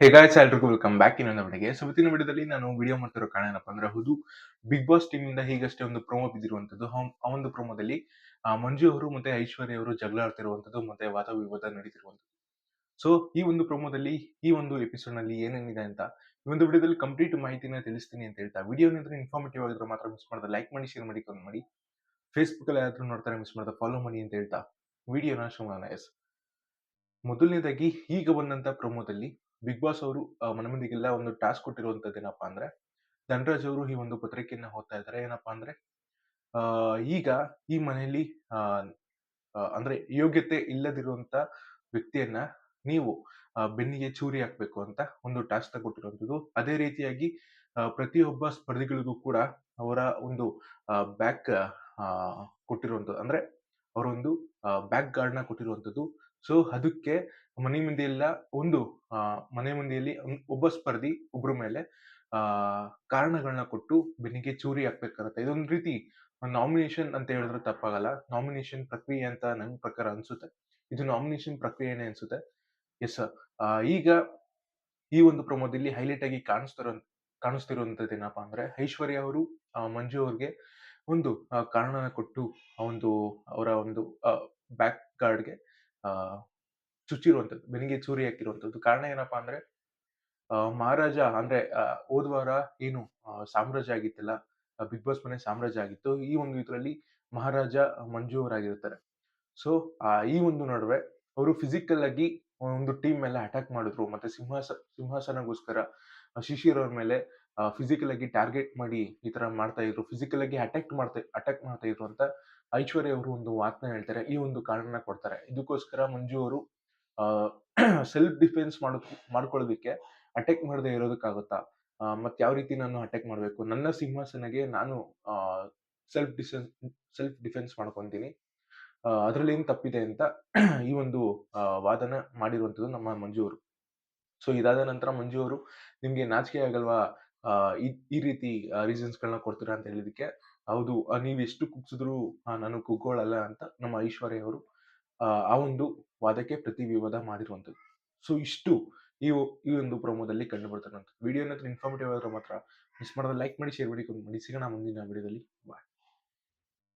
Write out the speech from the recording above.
Hey guys ಎಲ್ರಿಗೂ welcome back ಇನ್ನೊಂದು ವಿಡಿಯೋಗೆ. ಸೊ ಇವತ್ತಿನ ವಿಡಿಯೋದಲ್ಲಿ ನಾನು ವಿಡಿಯೋ ಮಾಡ್ತಿರೋ ಕಾರಣ ಏನಪ್ಪಾ ಅಂದ್ರೆ ಹೌದು, ಬಿಗ್ ಬಾಸ್ ಟೀಮ್ ಇಂದ ಹೀಗಷ್ಟೇ ಒಂದು ಪ್ರೊಮೋ ಬಿದ್ದಿರುವಂತದ್ದು. ಆ ಒಂದು ಪ್ರೊಮೋದಲ್ಲಿ ಮಂಜು ಅವರು ಮತ್ತೆ ಐಶ್ವರ್ಯ ಅವರು ಜಗಳ ಆಡ್ತಿರುವಂತದ್ದು ಮತ್ತೆ ವಾದ ವಿವಾದ ನಡೀತಿರುವಂತದ್ದು. ಸೊ ಈ ಒಂದು ಪ್ರೊಮೋದಲ್ಲಿ ಈ ಒಂದು ಎಪಿಸೋಡ್ ನಲ್ಲಿ ಏನೇನಿದೆ ಅಂತ ಈ ಒಂದು ವಿಡಿಯೋದಲ್ಲಿ ಕಂಪ್ಲೀಟ್ ಮಾಹಿತಿನ ತಿಳಿಸ್ತೀನಿ ಅಂತ ಹೇಳ್ತಾ, ವಿಡಿಯೋ ಏನಾದ್ರೂ ಇನ್ಫಾರ್ಮೇಟಿವ್ ಆಗಿದ್ರೆ ಮಾತ್ರ ಮಿಸ್ ಮಾಡದೆ ಲೈಕ್ ಮಾಡಿ, ಶೇರ್ ಮಾಡಿ, ಕಮೆಂಟ್ ಮಾಡಿ. ಫೇಸ್ಬುಕ್ ಅಲ್ಲಿ ಯಾರಾದ್ರೂ ನೋಡ್ತಾರೆ ಮಿಸ್ ಮಾಡದೆ ಫಾಲೋ ಮಾಡಿ ಅಂತ ಹೇಳ್ತಾ ವಿಡಿಯೋನ ಶುರು ಮಾಡೋಣ. ಎಸ್, ಮೊದಲನೇದಾಗಿ ಈಗ ಬಂದಂತ ಪ್ರೊಮೋದಲ್ಲಿ ಬಿಗ್ ಬಾಸ್ ಅವರು ಮನೆ ಮಂದಿಗೆಲ್ಲ ಒಂದು ಟಾಸ್ಕ್ ಕೊಟ್ಟಿರುವಂತದ್ದು ಏನಪ್ಪಾ ಅಂದ್ರೆ, ಧನರಾಜ್ ಅವರು ಈ ಒಂದು ಪತ್ರಿಕೆಯನ್ನ ಓದ್ತಾ ಇದ್ದಾರೆ. ಏನಪ್ಪಾ ಅಂದ್ರೆ, ಆ, ಈಗ ಈ ಮನೆಯಲ್ಲಿ ಆ, ಅಂದ್ರೆ ಯೋಗ್ಯತೆ ಇಲ್ಲದಿರುವಂತ ವ್ಯಕ್ತಿಯನ್ನ ನೀವು ಬೆನ್ನಿಗೆ ಚೂರಿ ಹಾಕ್ಬೇಕು ಅಂತ ಒಂದು ಟಾಸ್ಕ್ ಕೊಟ್ಟಿರುವಂತದ್ದು. ಅದೇ ರೀತಿಯಾಗಿ ಪ್ರತಿಯೊಬ್ಬ ಸ್ಪರ್ಧಿಗಳಿಗೂ ಕೂಡ ಅವರ ಒಂದು ಬ್ಯಾಕ್ ಕೊಟ್ಟಿರುವಂತದ್ದು, ಅಂದ್ರೆ ಅವರ ಒಂದು ಬ್ಯಾಕ್ ಗಾರ್ಡ್ ನ ಕೊಟ್ಟಿರುವಂತದ್ದು. ಸೊ ಅದಕ್ಕೆ ಮನೆ ಮಂದಿಯೆಲ್ಲ ಒಂದು ಮನೆ ಮಂದಿಯಲ್ಲಿ ಒಬ್ಬ ಸ್ಪರ್ಧಿ ಒಬ್ರ ಮೇಲೆ ಆ ಕಾರಣಗಳನ್ನ ಕೊಟ್ಟು ಬೆನ್ನಿಗೆ ಚೂರಿ ಹಾಕ್ಬೇಕಾಗತ್ತೆ. ಇದೊಂದು ರೀತಿ ನಾಮಿನೇಷನ್ ಅಂತ ಹೇಳಿದ್ರೆ ತಪ್ಪಾಗಲ್ಲ. ನಾಮಿನೇಷನ್ ಪ್ರಕ್ರಿಯೆ ಅಂತ ನನ್ ಪ್ರಕಾರ ಅನ್ಸುತ್ತೆ. ಇದು ನಾಮಿನೇಷನ್ ಪ್ರಕ್ರಿಯೆನೇ ಅನ್ಸುತ್ತೆ. Yes sir. ಈಗ ಈ ಒಂದು ಪ್ರೊಮೋದಲ್ಲಿ ಹೈಲೈಟ್ ಆಗಿ ಕಾಣಿಸ್ತಿರುವಂತದ್ದು ಏನಪ್ಪಾ ಅಂದ್ರೆ, ಐಶ್ವರ್ಯ ಅವರು ಮಂಜು ಅವ್ರಿಗೆ ಒಂದು ಕಾರಣನ ಕೊಟ್ಟು ಆ ಒಂದು ಅವರ ಒಂದು ಬ್ಯಾಕ್ ಗಾರ್ಡ್‌ಗೆ ಆ ಚುಚ್ಚಿರುವಂತದ್ದು, ಬೆನ್ನಿಗೆ ಚೂರಿ ಹಾಕಿರುವಂತದ್ದು. ಕಾರಣ ಏನಪ್ಪಾ ಅಂದ್ರೆ, ಮಹಾರಾಜ ಅಂದ್ರೆ ಹೋದ ವಾರ ಏನು ಸಾಮ್ರಾಜ್ಯ ಆಗಿತ್ತಲ್ಲ, ಬಿಗ್ ಬಾಸ್ ಮನೆ ಸಾಮ್ರಾಜ್ಯ ಆಗಿತ್ತು. ಈ ಒಂದು ಇದ್ರಲ್ಲಿ ಮಹಾರಾಜ ಮಂಜು ಅವರಾಗಿರ್ತಾರೆ. ಸೊ ಈ ಒಂದು ನಡುವೆ ಅವರು ಫಿಸಿಕಲ್ ಆಗಿ ಒಂದು ಟೀಮ್ ಮೇಲೆ ಅಟ್ಯಾಕ್ ಮಾಡಿದ್ರು. ಮತ್ತೆ ಸಿಂಹಾಸನಗೋಸ್ಕರ ಶಿಶಿರ್ ಅವ್ರ ಮೇಲೆ ಫಿಸಿಕಲ್ ಆಗಿ ಟಾರ್ಗೆಟ್ ಮಾಡಿ ಈ ತರ ಮಾಡ್ತಾ ಇದ್ರು. ಫಿಸಿಕಲ್ ಆಗಿ ಅಟ್ಯಾಕ್ ಮಾಡ್ತಾ ಇದ್ರು ಅಂತ ಐಶ್ವರ್ಯ ಅವರು ಒಂದು ಮಾತನ್ನ ಹೇಳ್ತಾರೆ. ಈ ಒಂದು ಕಾರಣನ ಕೊಡ್ತಾರೆ. ಇದಕ್ಕೋಸ್ಕರ ಮಂಜು ಅವರು ಸೆಲ್ಫ್ ಡಿಫೆನ್ಸ್ ಮಾಡ್ಕೊಳ್ಳೋದಕ್ಕೆ ಅಟ್ಯಾಕ್ ಮಾಡದೆ ಇರೋದಕ್ಕಾಗುತ್ತಾ? ಮತ್ತೆ ಯಾವ ರೀತಿ ನಾನು ಅಟ್ಯಾಕ್ ಮಾಡ್ಬೇಕು? ನನ್ನ ಸಿಂಹಾಸನಗೆ ನಾನು ಆ ಸೆಲ್ಫ್ ಡಿಸೆನ್ ಸೆಲ್ಫ್ ಡಿಫೆನ್ಸ್ ಮಾಡ್ಕೊಂತೀನಿ. ಅದ್ರಲ್ಲಿ ಏನ್ ತಪ್ಪಿದೆ ಅಂತ ಈ ಒಂದು ವಾದನ ಮಾಡಿರುವಂತದ್ದು ನಮ್ಮ ಮಂಜು ಅವರು. ಸೊ ಇದಾದ ನಂತರ ಮಂಜು ಅವರು, ನಿಮ್ಗೆ ನಾಚಿಕೆ ಆಗಲ್ವಾ ಈ ರೀತಿ ರೀಸನ್ಸ್ ಗಳನ್ನ ಕೊಡ್ತೀರಾ ಅಂತ ಹೇಳಿದಕ್ಕೆ, ಹೌದು, ನೀವ್ ಎಷ್ಟು ಕುಗ್ಸಿದ್ರು ನಾನು ಕುಗ್ಗೋಳಲ್ಲ ಅಂತ ನಮ್ಮ ಐಶ್ವರ್ಯ ಅವರು ಆ ಒಂದು ವಾದಕ್ಕೆ ಪ್ರತಿ ವಿವಾದ ಮಾಡಿರುವಂತದ್ದು. ಸೊ ಇಷ್ಟು ಈ ಒಂದು ಪ್ರೊಮೋದಲ್ಲಿ ಕಂಡು ಬರ್ತಿರುವಂತದ್ದು. ವಿಡಿಯೋ ಏನಾದ್ರು ಇನ್ಫಾರ್ಮೇಟಿವ್ ಆದ್ರೆ ಮಾತ್ರ ಮಿಸ್ ಮಾಡದೆ ಲೈಕ್ ಮಾಡಿ, ಶೇರ್ ಮಾಡಿ, ಕಮೆಂಟ್ ಮಾಡಿ. ಸಿಗೋಣ ಮುಂದಿನ ವಿಡಿಯೋದಲ್ಲಿ. ಬಾಯ್.